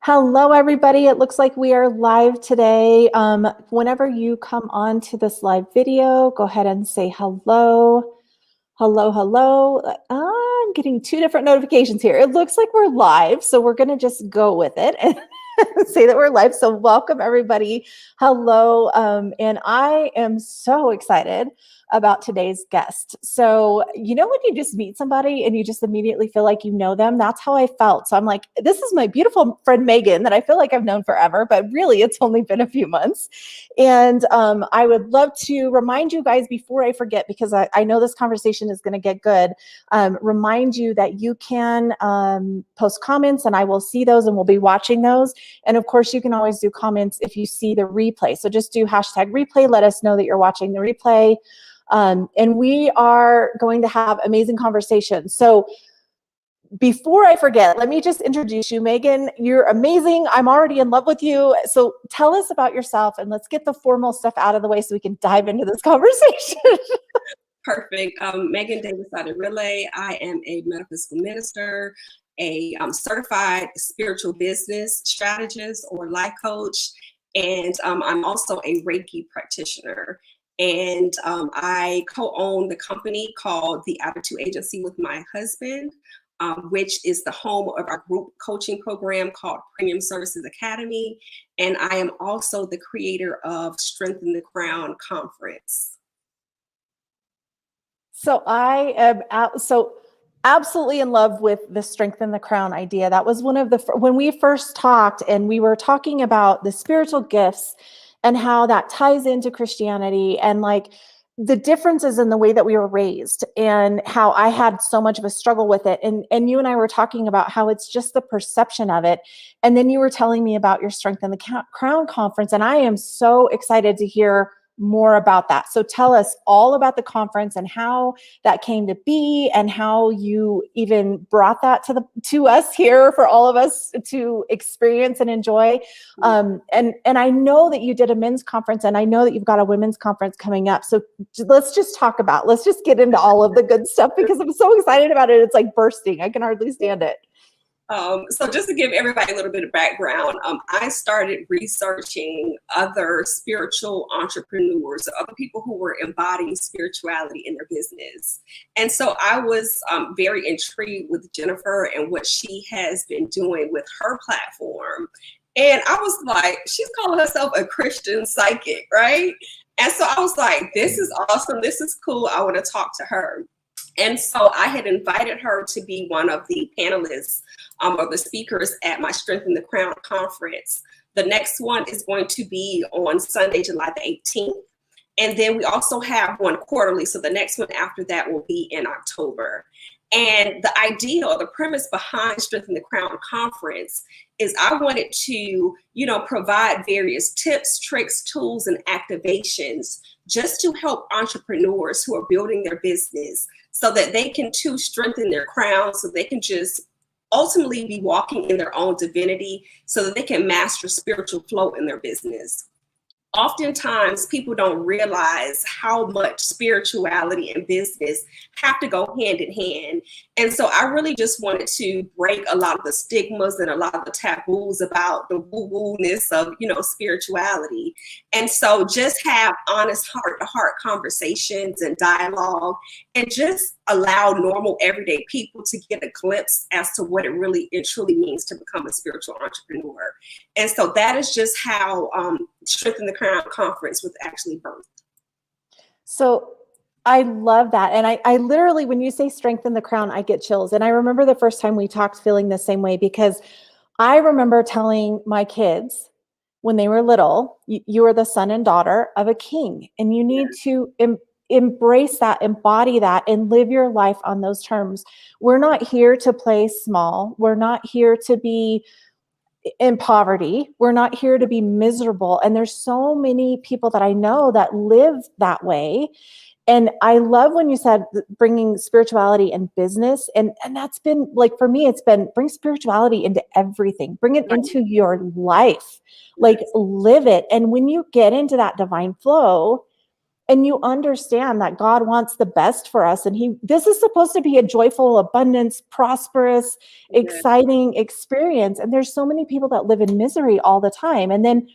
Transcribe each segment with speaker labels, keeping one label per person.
Speaker 1: Hello, everybody. It looks like we are live today. Whenever you come on to this live video, go ahead and say hello. Hello, hello. I'm getting two different notifications here. It looks like we're live, so we're going to just go with it and say that we're live. So welcome, everybody. Hello. And I am so excited about today's guest. So, you know, when you just meet somebody and you just immediately feel like you know them, that's how I felt. So I'm like, this is my beautiful friend, Megan, that I feel like I've known forever, but really it's only been a few months. And I would love to remind you guys before I forget, because I know this conversation is going to get good, remind you that you can post comments and I will see those and we'll be watching those. And of course, you can always do comments if you see the replay. So just do #replay. Let us know that you're watching the replay. And we are going to have amazing conversations. So before I forget, let me just introduce you. Megan, you're amazing. I'm already in love with you. So tell us about yourself and let's get the formal stuff out of the way so we can dive into this conversation.
Speaker 2: Perfect. Megan Davis Aderele. I am a metaphysical minister, a certified spiritual business strategist or life coach, and I'm also a Reiki practitioner. And I co-own the company called the Attitude Agency with my husband, which is the home of our group coaching program called Premium Services Academy. And I am also the creator of Strengthen the Crown Conference.
Speaker 1: So I am absolutely in love with the Strengthen the Crown idea. That was one of the, when we first talked and we were talking about the spiritual gifts and how that ties into Christianity and like the differences in the way that we were raised and how I had so much of a struggle with it. And you and I were talking about how it's just the perception of it. And then you were telling me about your Strengthen the Crown conference. And I am so excited to hear more about that. So tell us all about the conference and how that came to be and how you even brought that to us here for all of us to experience and enjoy. And I know that you did a men's conference and I know that you've got a women's conference coming up. So let's just get into all of the good stuff because I'm so excited about it. It's like bursting. I can hardly stand it.
Speaker 2: So just to give everybody a little bit of background, I started researching other spiritual entrepreneurs, other people who were embodying spirituality in their business. And so I was very intrigued with Jennifer and what she has been doing with her platform. And I was like, she's calling herself a Christian psychic, right? And so I was like, this is awesome. This is cool. I want to talk to her. And so I had invited her to be one of the panelists or the speakers at my Strengthen the Crown conference. The next one is going to be on Sunday, July the 18th. And then we also have one quarterly. So the next one after that will be in October. And the idea or the premise behind Strengthen the Crown conference is I wanted to, provide various tips, tricks, tools, and activations just to help entrepreneurs who are building their business so that they can too strengthen their crown, so they can just ultimately be walking in their own divinity so that they can master spiritual flow in their business. Oftentimes, people don't realize how much spirituality and business have to go hand in hand. And so I really just wanted to break a lot of the stigmas and a lot of the taboos about the woo-woo-ness of, spirituality. And so just have honest heart-to-heart conversations and dialogue and just allow normal everyday people to get a glimpse as to what it really and truly means to become a spiritual entrepreneur. And so that is just how Strengthen the Crown conference was actually birthed.
Speaker 1: So I love that. And I literally, when you say Strengthen the Crown, I get chills. And I remember the first time we talked feeling the same way, because I remember telling my kids when they were little, you are the son and daughter of a king, and you need to embrace that, embody that, and live your life on those terms. We're not here to play small. We're not here to be in poverty. We're not here to be miserable. And there's so many people that I know that live that way. And I love when you said bringing spirituality and business. And that's been like, for me, it's been bring spirituality into everything, bring it into your life, like live it. And when you get into that divine flow, and you understand that God wants the best for us. And this is supposed to be a joyful, abundance, prosperous, exciting experience. And there's so many people that live in misery all the time. And then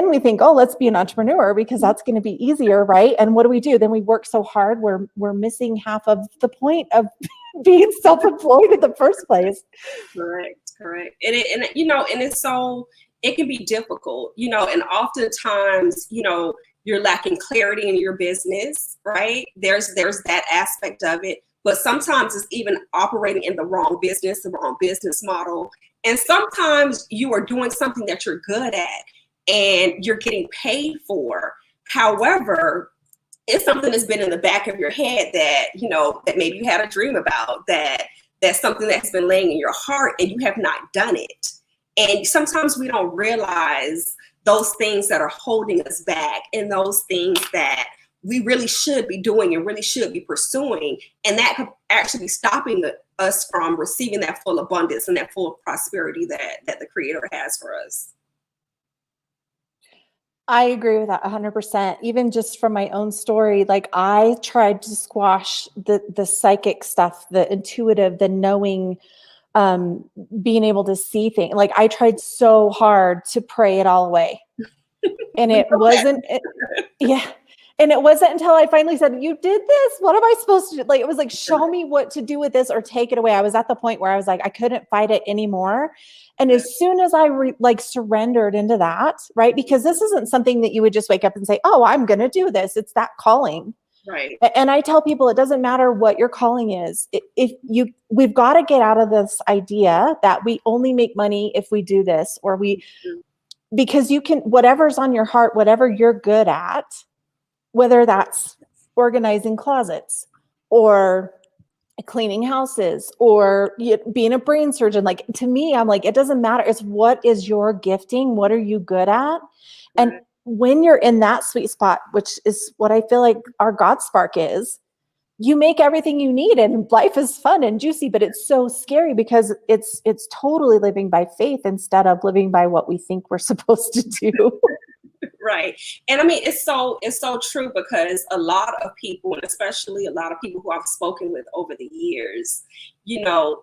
Speaker 1: we think, oh, let's be an entrepreneur because that's going to be easier, right? And what do? Then we work so hard, we're missing half of the point of being self-employed in the first place.
Speaker 2: Correct. And it can be difficult, and oftentimes, you're lacking clarity in your business, right? There's that aspect of it, but sometimes it's even operating in the wrong business model. And sometimes you are doing something that you're good at and you're getting paid for. However, it's something that's been in the back of your head that, that maybe you had a dream about, that's something that's been laying in your heart and you have not done it. And sometimes we don't realize those things that are holding us back and those things that we really should be doing and really should be pursuing. And that could actually be stopping us from receiving that full abundance and that full prosperity that the Creator has for us.
Speaker 1: I agree with that 100%. Even just from my own story, like I tried to squash the psychic stuff, the intuitive, the knowing, being able to see things. Like I tried so hard to pray it all away. And it wasn't, And it wasn't until I finally said, you did this, what am I supposed to do? Like, it was like, show me what to do with this or take it away. I was at the point where I was like, I couldn't fight it anymore. And as soon as I surrendered into that, right? Because this isn't something that you would just wake up and say, oh, I'm going to do this. It's that calling.
Speaker 2: Right.
Speaker 1: And I tell people, it doesn't matter what your calling is. We've got to get out of this idea that we only make money if we do this, or because you can, whatever's on your heart, whatever you're good at, whether that's organizing closets or cleaning houses or being a brain surgeon. Like, to me, I'm like, it doesn't matter. It's what is your gifting? What are you good at? And when you're in that sweet spot, which is what I feel like our God spark is, you make everything you need and life is fun and juicy, but it's so scary because it's totally living by faith instead of living by what we think we're supposed to do.
Speaker 2: Right. And I mean, it's so true, because a lot of people, and especially a lot of people who I've spoken with over the years,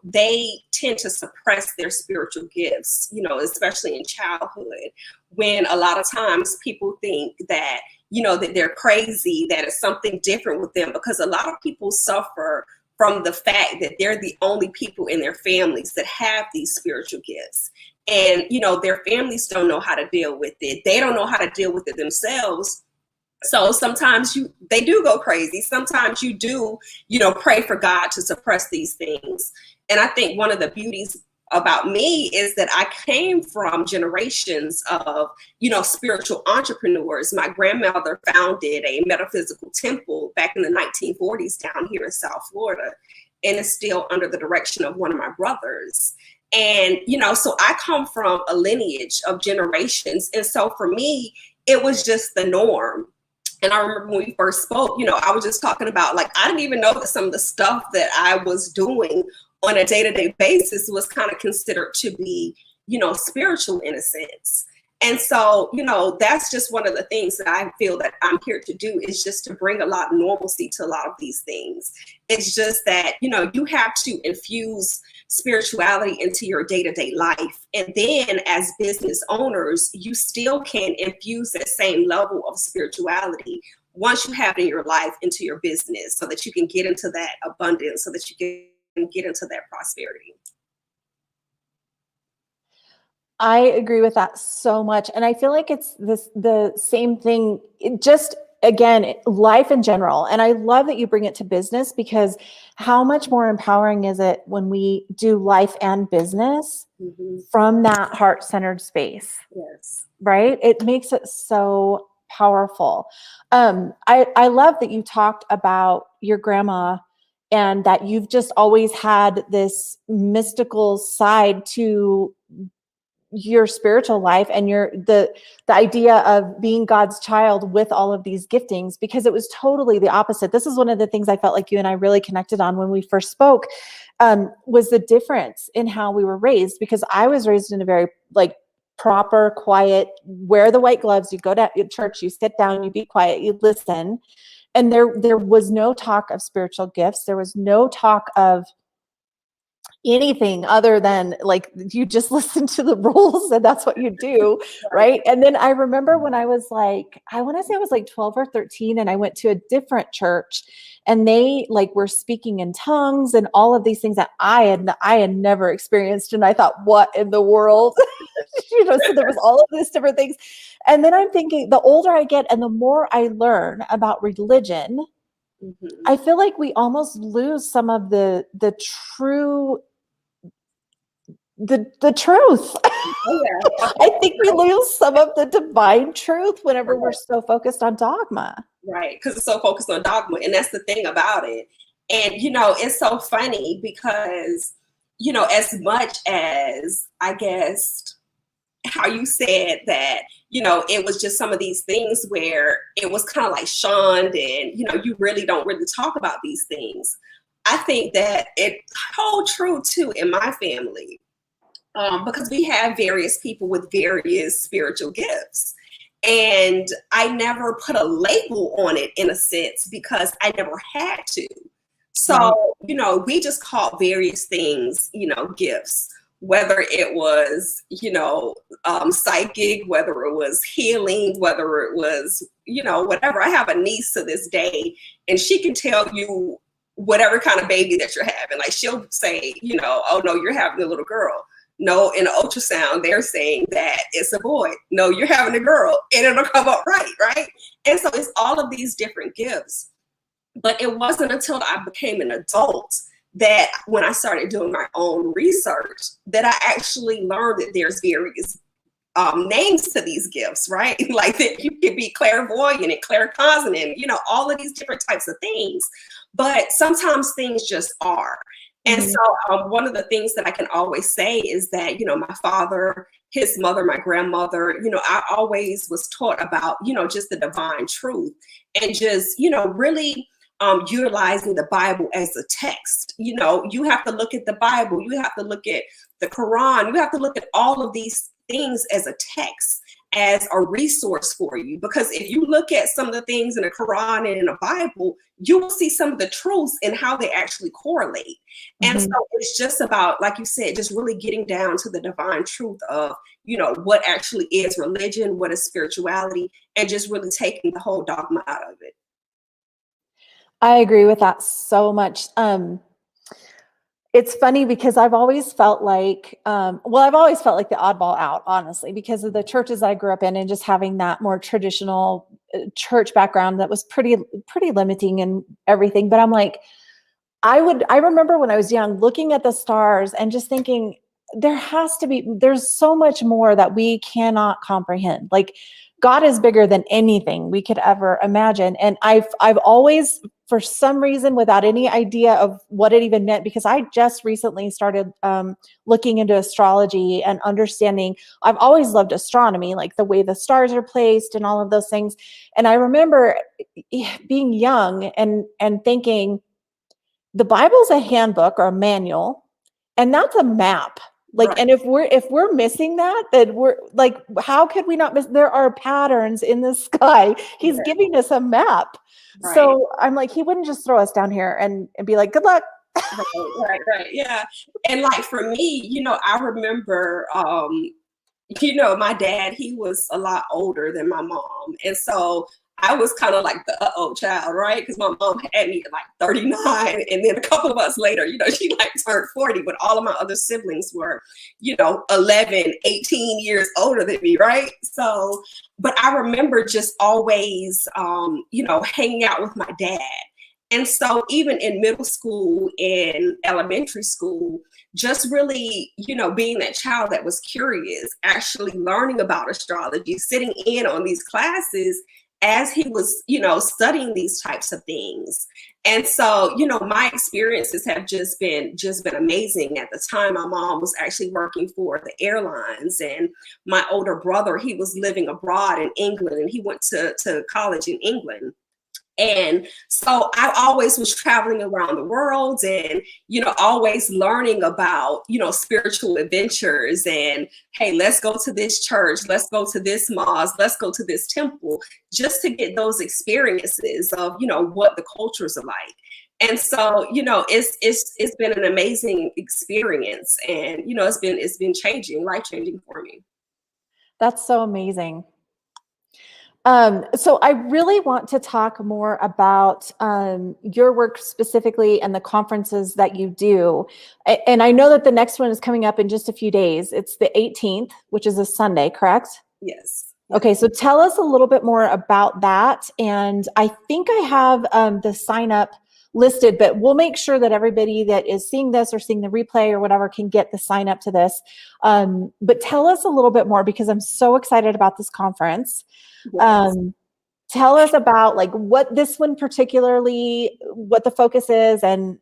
Speaker 2: they tend to suppress their spiritual gifts, especially in childhood, when a lot of times people think that, that they're crazy, that it's something different with them, because a lot of people suffer from the fact that they're the only people in their families that have these spiritual gifts. And, their families don't know how to deal with it. They don't know how to deal with it themselves. So sometimes they do go crazy. Sometimes you do, pray for God to suppress these things. And I think one of the beauties about me is that I came from generations of, spiritual entrepreneurs. My grandmother founded a metaphysical temple back in the 1940s down here in South Florida, and it's still under the direction of one of my brothers. And, so I come from a lineage of generations. And so for me, it was just the norm. And I remember when we first spoke, I was just talking about, like, I didn't even know that some of the stuff that I was doing on a day-to-day basis was kind of considered to be, spiritual in a sense. And so, that's just one of the things that I feel that I'm here to do, is just to bring a lot of normalcy to a lot of these things. It's just that, you have to infuse spirituality into your day-to-day life. And then as business owners, you still can infuse that same level of spirituality once you have it in your life into your business, so that you can get into that abundance, so that you can get into that prosperity.
Speaker 1: I agree with that so much. And I feel like it's the same thing, just again, life in general. And I love that you bring it to business, because how much more empowering is it when we do life and business from that heart-centered space?
Speaker 2: Yes.
Speaker 1: Right? It makes it so powerful. I love that you talked about your grandma, and that you've just always had this mystical side to your spiritual life, and the idea of being God's child with all of these giftings, because it was totally the opposite. This is one of the things I felt like you and I really connected on when we first spoke, was the difference in how we were raised, because I was raised in a very proper, quiet, wear the white gloves, you go to church, you sit down, you be quiet, you listen. And there was no talk of spiritual gifts. There was no talk of anything other than like you just listen to the rules and that's what you do, right? And then I remember when I was like, I want to say I was like 12 or 13, and I went to a different church, and they like were speaking in tongues and all of these things that I had never experienced, and I thought, what in the world? So there was all of these different things. And then I'm thinking, the older I get and the more I learn about religion, I feel like we almost lose some of the true the truth.
Speaker 2: Oh, yeah.
Speaker 1: I think we lose some of the divine truth whenever we're so focused on dogma.
Speaker 2: Right, because it's so focused on dogma, and that's the thing about it. And it's so funny because as much as I guess how you said that it was just some of these things where it was kind of like shunned, and you really don't really talk about these things. I think that it holds true too in my family, because we have various people with various spiritual gifts. And I never put a label on it in a sense because I never had to. So, we just called various things, gifts, whether it was, psychic, whether it was healing, whether it was, whatever. I have a niece to this day, and she can tell you whatever kind of baby that you're having. Like she'll say, oh no, you're having a little girl. No, in an ultrasound, they're saying that it's a boy. No, you're having a girl, and it'll come up right? And so it's all of these different gifts. But it wasn't until I became an adult that when I started doing my own research that I actually learned that there's various names to these gifts, right? Like that you can be clairvoyant and claircognizant, all of these different types of things. But sometimes things just are. And so one of the things that I can always say is that, my father, his mother, my grandmother, I always was taught about, just the divine truth and just, really utilizing the Bible as a text. You have to look at the Bible. You have to look at the Quran. You have to look at all of these things as a text, as a resource for you. Because if you look at some of the things in the Quran and in the Bible, you will see some of the truths and how they actually correlate. And so it's just about, like you said, just really getting down to the divine truth of, what actually is religion, what is spirituality, and just really taking the whole dogma out of it.
Speaker 1: I agree with that so much. It's funny because I've always felt like, I've always felt like the oddball out, honestly, because of the churches I grew up in and just having that more traditional church background that was pretty limiting and everything. But I'm like, I remember when I was young looking at the stars and just thinking there's so much more that we cannot comprehend. Like God is bigger than anything we could ever imagine. And I've always, for some reason, without any idea of what it even meant, because I just recently started looking into astrology and understanding. I've always loved astronomy, like the way the stars are placed and all of those things. And I remember being young and thinking the Bible's a handbook or a manual, and that's a map. Like, right. And if we're missing that, then we're like, how could we not miss? There are patterns in the sky. He's giving us a map. Right. So I'm like, he wouldn't just throw us down here and be like, good luck.
Speaker 2: Right. Yeah. And like for me, I remember, my dad, he was a lot older than my mom. And so I was kind of like the uh-oh child, right? Because my mom had me at like 39. And then a couple of months later, she like turned 40, but all of my other siblings were, 11, 18 years older than me, right? So, but I remember just always, hanging out with my dad. And so even in middle school and elementary school, just really, being that child that was curious, actually learning about astrology, sitting in on these classes as he was, studying these types of things. And so, my experiences have just been amazing. At the time, my mom was actually working for the airlines, and my older brother, he was living abroad in England, and he went to college in England. And so I always was traveling around the world and, always learning about, spiritual adventures and, hey, let's go to this church, let's go to this mosque, let's go to this temple, just to get those experiences of, what the cultures are like. And so, it's been an amazing experience, and, it's been life-changing for me.
Speaker 1: That's so amazing. So I really want to talk more about your work specifically and the conferences that you do. And I know that the next one is coming up in just a few days. It's the 18th, which is a Sunday, correct?
Speaker 2: Yes.
Speaker 1: Okay, so tell us a little bit more about that. And I think I have the sign up listed, but we'll make sure that everybody that is seeing this or seeing the replay or whatever can get the sign up to this. But tell us a little bit more, because I'm so excited about this conference.
Speaker 2: Yes.
Speaker 1: Tell us about like what this one particularly, what the focus is, and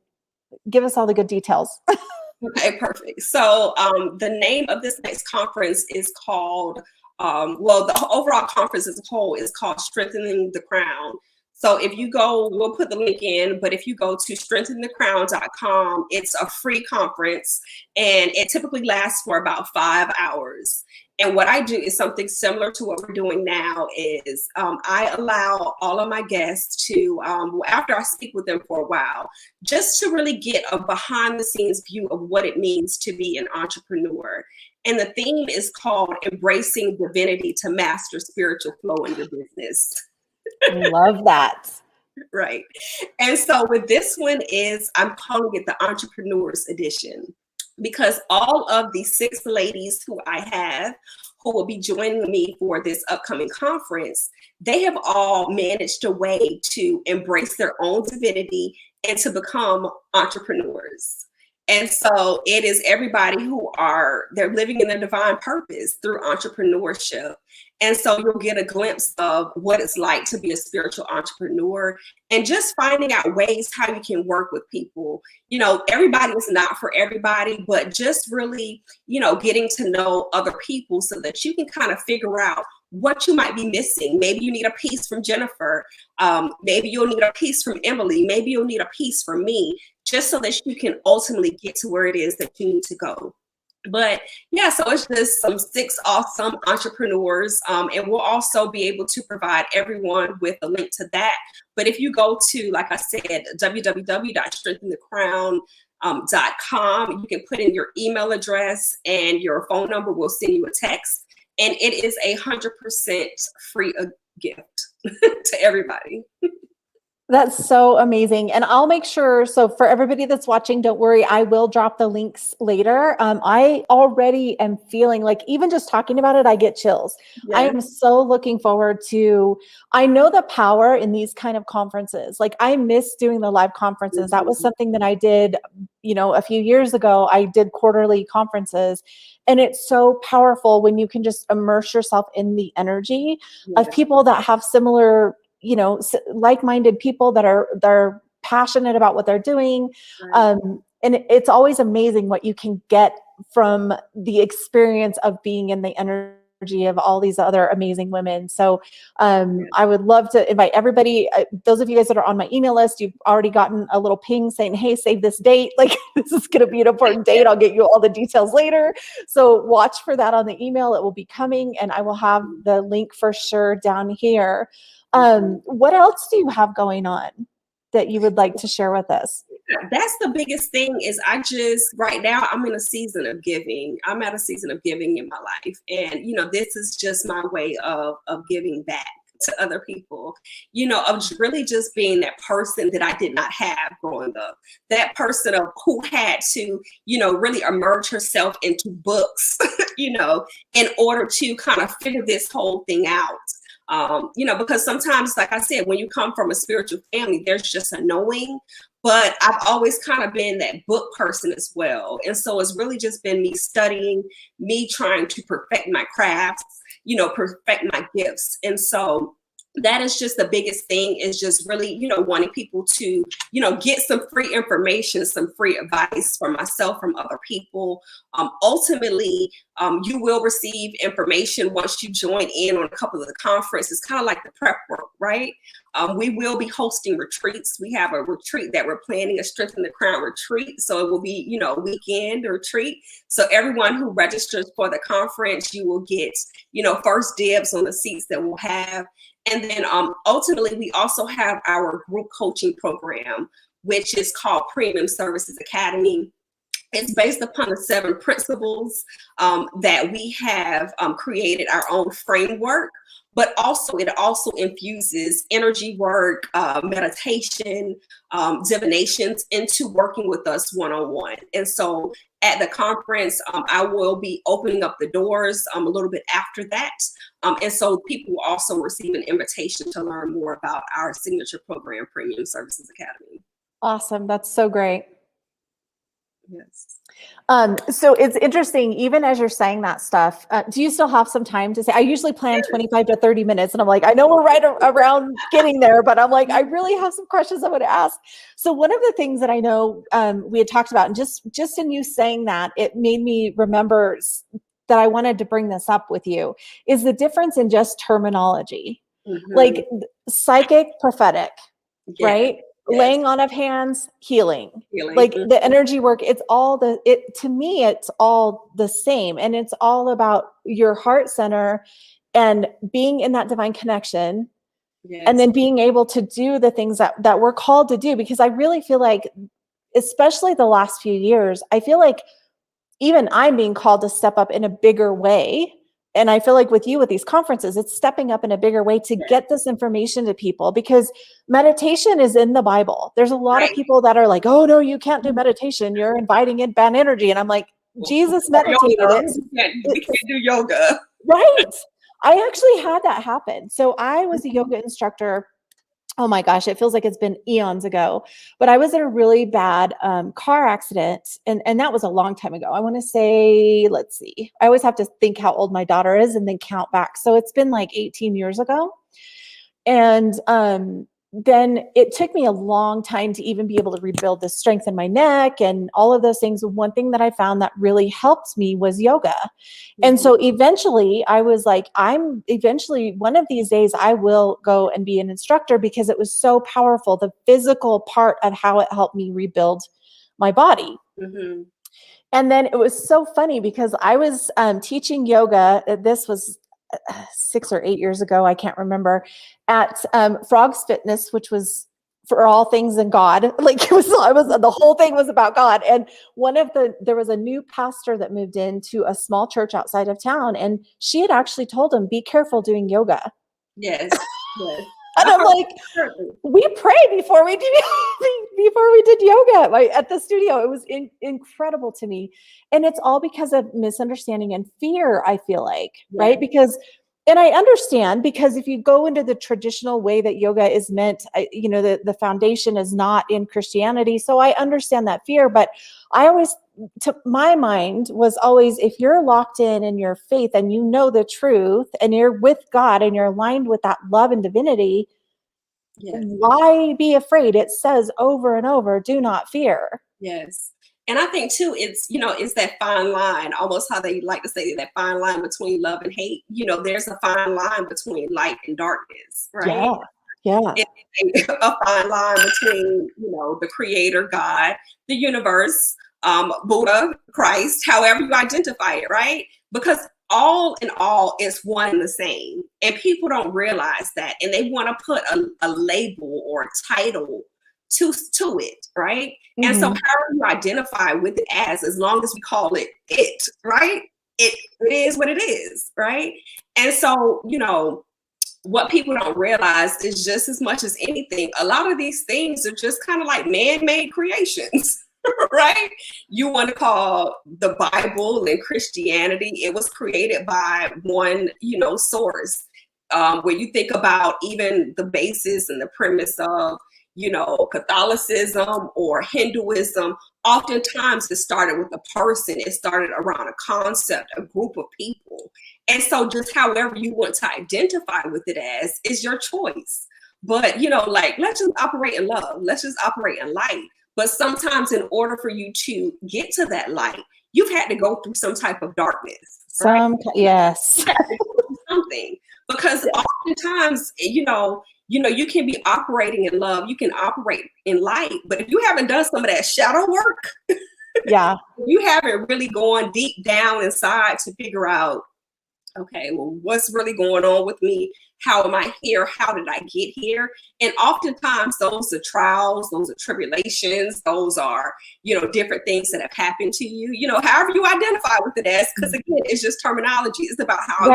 Speaker 1: give us all the good details.
Speaker 2: Okay, perfect. So the name of this next conference is called, the overall conference as a whole is called Strengthening the Crown. So if you go, we'll put the link in, but if you go to strengthenthecrown.com, it's a free conference, and it typically lasts for about 5 hours. And what I do is something similar to what we're doing now is I allow all of my guests to, after I speak with them for a while, just to really get a behind the scenes view of what it means to be an entrepreneur. And the theme is called Embracing Divinity to Master Spiritual Flow in Your Business.
Speaker 1: Love that.
Speaker 2: Right. And so with this one I'm calling it the Entrepreneurs Edition, because all of the 6 ladies who I have who will be joining me for this upcoming conference, they have all managed a way to embrace their own divinity and to become entrepreneurs. And so it is everybody they're living in their divine purpose through entrepreneurship. And so you'll get a glimpse of what it's like to be a spiritual entrepreneur, and just finding out ways how you can work with people. Everybody is not for everybody, but just really, getting to know other people so that you can kind of figure out what you might be missing. Maybe you need a piece from Jennifer. Maybe you'll need a piece from Emily. Maybe you'll need a piece from me, just so that you can ultimately get to where it is that you need to go. But yeah, so it's just some 6 awesome entrepreneurs. And we'll also be able to provide everyone with a link to that. But if you go to, like I said, www.strengthenthecrown.com, you can put in your email address and your phone number. We'll send you a text. And it is 100% free gift to everybody.
Speaker 1: That's so amazing. And I'll make sure, so for everybody that's watching, don't worry, I will drop the links later. I already am feeling like, even just talking about it, I get chills.
Speaker 2: Yes.
Speaker 1: I am so looking forward to, I know the power in these kind of conferences. Like, I miss doing the live conferences. That was something that I did, a few years ago. I did quarterly conferences, and it's so powerful when you can just immerse yourself in the energy of people that have similar, like-minded people they're passionate about what they're doing.
Speaker 2: Right.
Speaker 1: And it's always amazing what you can get from the experience of being in the energy of all these other amazing women. So I would love to invite everybody, those of you guys that are on my email list, you've already gotten a little ping saying, hey, save this date. Like, this is going to be an important date. I'll get you all the details later. So watch for that on the email. It will be coming, and I will have the link for sure down here. What else do you have going on that you would like to share with us?
Speaker 2: That's the biggest thing is right now I'm in a season of giving. I'm at a season of giving in my life. And, this is just my way of giving back to other people, of really just being that person that I did not have growing up, that person who had to, really immerse herself into books, in order to kind of figure this whole thing out. Because sometimes, like I said, when you come from a spiritual family, there's just a knowing, but I've always kind of been that book person as well. And so it's really just been me studying, me trying to perfect my crafts, perfect my gifts. And so that is just the biggest thing, is just really, wanting people to, get some free information, some free advice from myself, from other people. Ultimately, you will receive information once you join in on a couple of the conferences, kind of like the prep work, right? We will be hosting retreats. We have a retreat that we're planning, a Strengthen the Crown retreat. So it will be, weekend retreat. So everyone who registers for the conference, you will get, first dibs on the seats that we'll have. And then ultimately, we also have our group coaching program, which is called Premium Services Academy. It's based upon the 7 principles that we have created our own framework, but it also infuses energy work, meditation, divinations into working with us one-on-one. And so at the conference, I will be opening up the doors a little bit after that. And so people will also receive an invitation to learn more about our signature program, Premium Services Academy.
Speaker 1: Awesome. That's so great.
Speaker 2: Yes.
Speaker 1: So it's interesting, even as you're saying that stuff, do you still have some time to say? I usually plan 25 to 30 minutes, and I'm like, I know we're right around getting there, but I'm like, I really have some questions I want to ask. So one of the things that I know we had talked about, and just in you saying that, it made me remember that I wanted to bring this up with you, is the difference in just terminology, like psychic, prophetic, right? Yes. Laying on of hands, healing. Like the energy work, to me, it's all the same. And it's all about your heart center and being in that divine connection. Yes. And then being able to do the things that we're called to do. Because I really feel like, especially the last few years, I feel like even I'm being called to step up in a bigger way. And I feel like with you, with these conferences, it's stepping up in a bigger way to get this information to people, because meditation is in the Bible. There's a lot of people that are like, oh no, you can't do meditation. You're inviting in bad energy. And I'm like, Jesus meditated it.
Speaker 2: We can't do yoga.
Speaker 1: Right. I actually had that happen. So I was a yoga instructor. Oh my gosh, it feels like it's been eons ago, but I was in a really bad car accident. And that was a long time ago. I want to say, let's see, I always have to think how old my daughter is and then count back. So it's been like 18 years ago. And then it took me a long time to even be able to rebuild the strength in my neck and all of those things. One thing that I found that really helped me was yoga. And so eventually I was like, one of these days I will go and be an instructor, because it was so powerful, the physical part of how it helped me rebuild my body. Mm-hmm. And then it was so funny because I was teaching yoga. This was 6 or 8 years ago, I can't remember, at Frogs Fitness, which was for all things in God. Like the whole thing was about God. And there was a new pastor that moved into a small church outside of town, and she had actually told him, be careful doing yoga.
Speaker 2: Yes. Yes.
Speaker 1: And I'm like, we pray before we did yoga at the studio. It was incredible to me. And it's all because of misunderstanding and fear, I feel like, right? And I understand, because if you go into the traditional way that yoga is meant, the foundation is not in Christianity. So I understand that fear, but my mind was always, if you're locked in your faith and you know the truth and you're with God and you're aligned with that love and divinity, why be afraid? It says over and over, do not fear.
Speaker 2: Yes. And I think too, it's that fine line, almost how they like to say that fine line between love and hate. There's a fine line between light and darkness, right?
Speaker 1: Yeah.
Speaker 2: It's a fine line between, the creator, God, the universe, Buddha, Christ, however you identify it, right? Because all in all, it's one and the same. And people don't realize that. And they want to put a label or a title to it, right? Mm-hmm. And so how do you identify with it as long as we call it, right? It is what it is, right? And so, what people don't realize is, just as much as anything, a lot of these things are just kind of like man-made creations. Right? You want to call the Bible and Christianity, it was created by one, source. When you think about even the basis and the premise of, Catholicism or Hinduism, oftentimes it started with a person. It started around a concept, a group of people. And so just however you want to identify with it as is your choice. But, like, let's just operate in love. Let's just operate in light. But sometimes in order for you to get to that light, you've had to go through some type of darkness. Right?
Speaker 1: Yes.
Speaker 2: Something. Because oftentimes, you can be operating in love, you can operate in light, but if you haven't done some of that shadow work,
Speaker 1: yeah,
Speaker 2: you haven't really gone deep down inside to figure out, okay, well, what's really going on with me? How am I here? How did I get here? And oftentimes those are trials, those are tribulations, those are, different things that have happened to you, however you identify with it as, because again, it's just terminology. It's about how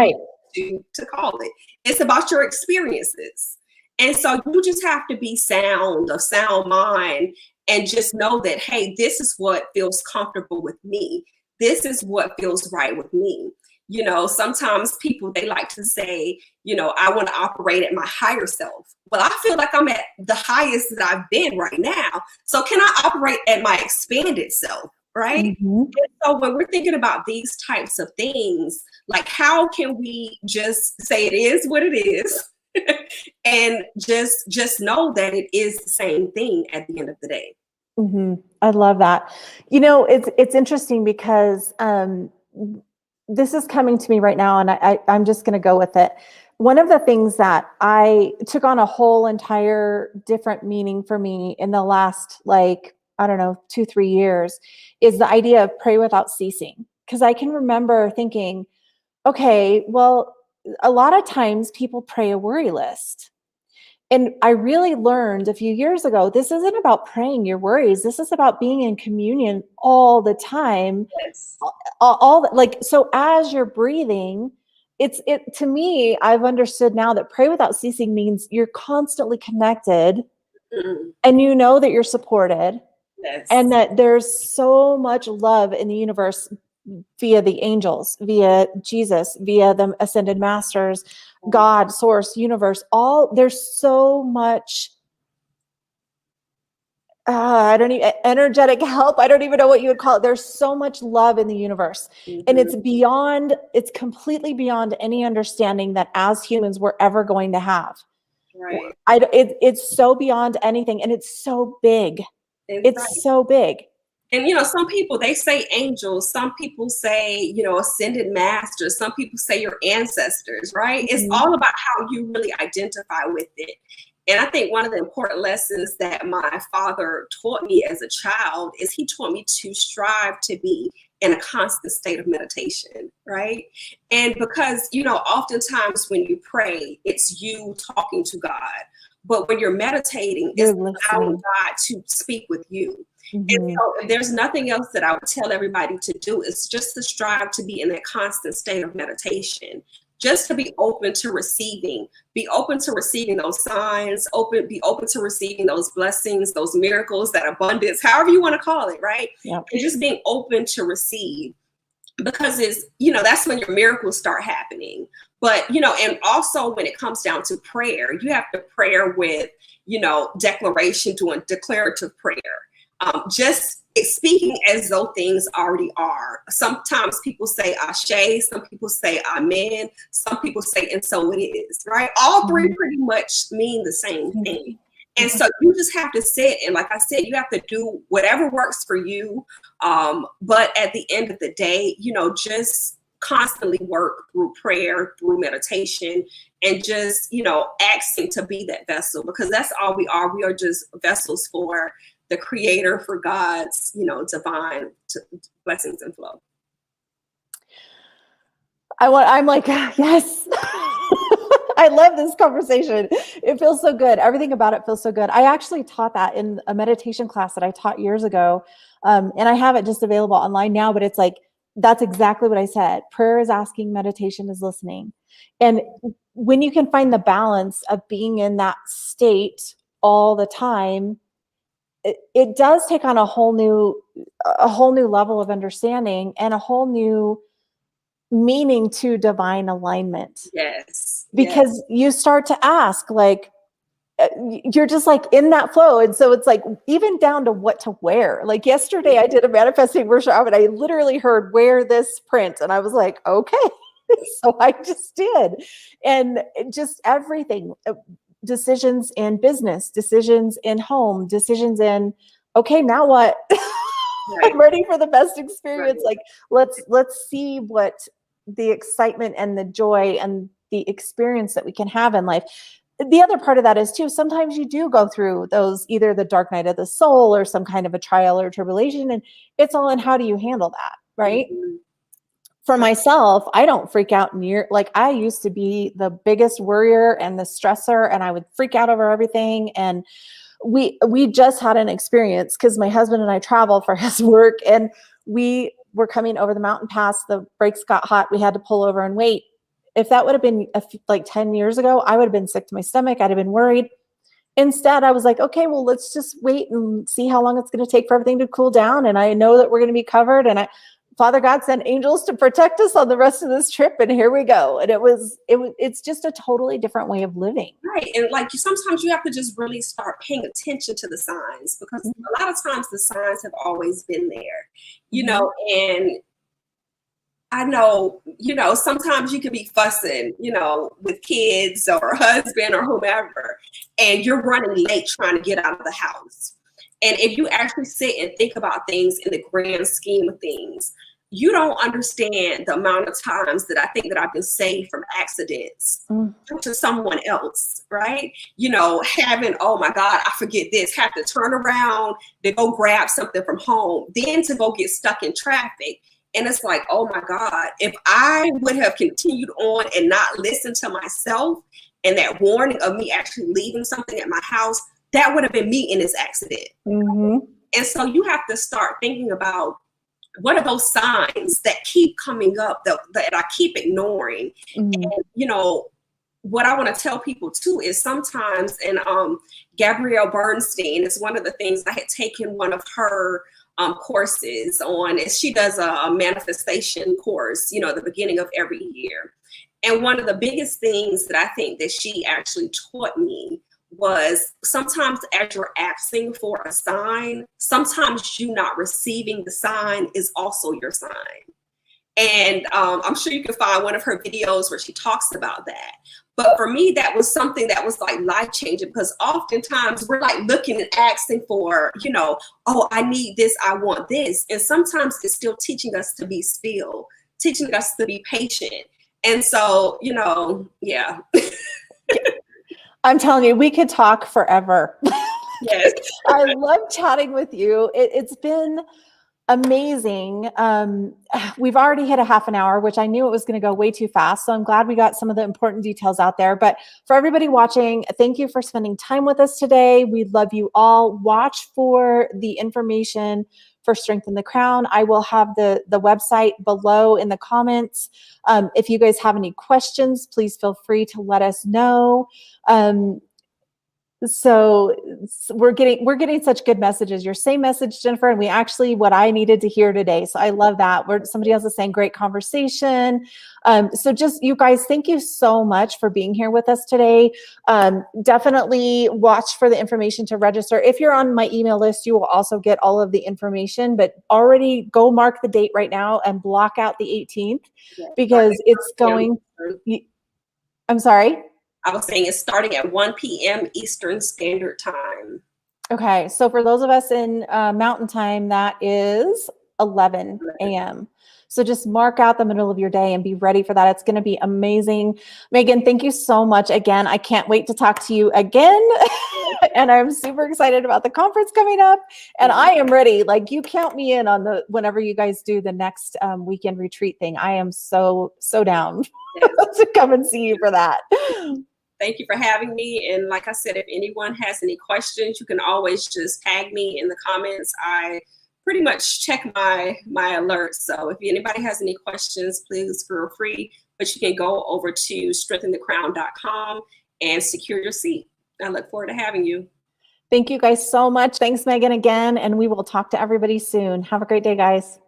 Speaker 2: to call it. It's about your experiences. And so you just have to be of sound mind, and just know that, hey, this is what feels comfortable with me. This is what feels right with me. Sometimes people, they like to say, I want to operate at my higher self. Well, I feel like I'm at the highest that I've been right now. So can I operate at my expanded self? Right. Mm-hmm. And so when we're thinking about these types of things, like, how can we just say it is what it is and just know that it is the same thing at the end of the day?
Speaker 1: Mm-hmm. I love that. It's interesting because this is coming to me right now, and I'm just going to go with it. One of the things that I took on a whole entire different meaning for me in the last, 2-3 years is the idea of pray without ceasing. Because I can remember thinking, okay, well, a lot of times people pray a worry list. And I really learned a few years ago, this isn't about praying your worries. This is about being in communion all the time.
Speaker 2: Yes.
Speaker 1: So as you're breathing, to me, I've understood now that pray without ceasing means you're constantly connected, and you know that you're supported, and that there's so much love in the universe via the angels, via Jesus, via the ascended masters, God, source, universe, there's so much energetic help. I don't even know what you would call it. There's so much love in the universe. Mm-hmm. And it's completely beyond any understanding that as humans we're ever going to have.
Speaker 2: Right.
Speaker 1: It's so beyond anything, and it's so big. It's so big.
Speaker 2: And, some people, they say angels, some people say, ascended masters, some people say your ancestors, right? Mm-hmm. It's all about how you really identify with it. And I think one of the important lessons that my father taught me as a child is he taught me to strive to be in a constant state of meditation, right? And because, oftentimes when you pray, it's you talking to God. But when you're meditating, it's allowing God to speak with you. Mm-hmm. And so there's nothing else that I would tell everybody to do. It's just to strive to be in that constant state of meditation, just to be open to receiving, those signs, be open to receiving those blessings, those miracles, that abundance, however you want to call it, right? Yep. And just being open to receive, because it's, that's when your miracles start happening. But, and also when it comes down to prayer, you have to pray with, declaration, doing declarative prayer. Just speaking as though things already are. Sometimes people say ashe, some people say amen, some people say and so it is, right? All three pretty much mean the same thing. And so you just have to sit, and like I said, you have to do whatever works for you. But at the end of the day, just constantly work through prayer, through meditation, and just, asking to be that vessel, because that's all we are. We are just vessels for the Creator, for God's, divine blessings and flow.
Speaker 1: I'm like, yes. I love this conversation. It feels so good. Everything about it feels so good. I actually taught that in a meditation class that I taught years ago. And I have it just available online now, but it's like, that's exactly what I said. Prayer is asking, meditation is listening. And when you can find the balance of being in that state all the time, it does take on a whole new level of understanding and a whole new meaning to divine alignment.
Speaker 2: Yes.
Speaker 1: Because you start to ask, like, you're just like in that flow. And so it's like, even down to what to wear. Like yesterday I did a manifesting workshop and I literally heard wear this print. And I was like, okay, So I just did. And just everything, decisions in business, decisions in home, decisions in, okay, now what?
Speaker 2: Right.
Speaker 1: I'm ready for the best experience.
Speaker 2: Right.
Speaker 1: Like, let's see what the excitement and the joy and the experience that we can have in life. The other part of that is too, sometimes you do go through those, either the dark night of the soul or some kind of a trial or tribulation. And it's all in, how do you handle that? Right.
Speaker 2: Mhm.
Speaker 1: For myself, I don't freak out like I used to be the biggest worrier and the stressor, and I would freak out over everything. And we just had an experience, because my husband and I travel for his work, and we were coming over the mountain pass. The brakes got hot. We had to pull over and wait. If that would have been like 10 years ago, I would have been sick to my stomach. I'd have been worried. Instead, I was like, okay, well, let's just wait and see how long it's going to take for everything to cool down. And I know that we're going to be covered. And Father God sent angels to protect us on the rest of this trip. And here we go. And it's just a totally different way of living.
Speaker 2: Right. And like, sometimes you have to just really start paying attention to the signs, because a lot of times the signs have always been there, you know, and I know, sometimes you could be fussing, with kids or husband or whomever, and you're running late trying to get out of the house. And if you actually sit and think about things in the grand scheme of things, you don't understand the amount of times that I think that I've been saved from accidents to someone else, right? Having, oh my God, I forget this, have to turn around to go grab something from home, then to go get stuck in traffic. And it's like, oh my God, if I would have continued on and not listened to myself and that warning of me actually leaving something at my house, that would have been me in this accident. And so you have to start thinking about, what are those signs that keep coming up that I keep ignoring? And, what I want to tell people too is sometimes, and Gabrielle Bernstein is one of the things, I had taken one of her courses on, is she does a manifestation course, at the beginning of every year. And one of the biggest things that I think that she actually taught me was, sometimes as you're asking for a sign, sometimes you not receiving the sign is also your sign. And I'm sure you can find one of her videos where she talks about that. But for me, that was something that was like life-changing, because oftentimes we're like looking and asking for, oh, I need this, I want this. And sometimes it's still teaching us to be still, teaching us to be patient. And so, yeah.
Speaker 1: I'm telling you, we could talk forever.
Speaker 2: Yes.
Speaker 1: I love chatting with you. It's been amazing. We've already hit a half an hour, which I knew it was going to go way too fast. So I'm glad we got some of the important details out there. But for everybody watching, thank you for spending time with us today. We love you all. Watch for the information for Strengthen the Crown. I will have the website below in the comments. If you guys have any questions, please feel free to let us know. So we're getting such good messages. Your same message, Jennifer, and we actually, what I needed to hear today. So I love that. Somebody else is saying great conversation. So just, you guys, thank you so much for being here with us today. Definitely watch for the information to register. If you're on my email list, you will also get all of the information, but already go mark the date right now and block out the 18th, because it's going, I'm sorry.
Speaker 2: I was saying it's starting at 1 p.m. Eastern Standard Time.
Speaker 1: Okay, so for those of us in Mountain Time, that is 11 a.m. So just mark out the middle of your day and be ready for that. It's going to be amazing. Megan, thank you so much again. I can't wait to talk to you again. And I'm super excited about the conference coming up. And I am ready. Like, you count me in on whenever you guys do the next weekend retreat thing. I am so down to come and see you for that.
Speaker 2: Thank you for having me. And like I said, if anyone has any questions, you can always just tag me in the comments. I pretty much check my alerts. So if anybody has any questions, please feel free. But you can go over to strengthenthecrown.com and secure your seat. I look forward to having you.
Speaker 1: Thank you guys so much. Thanks, Megan, again. And we will talk to everybody soon. Have a great day, guys.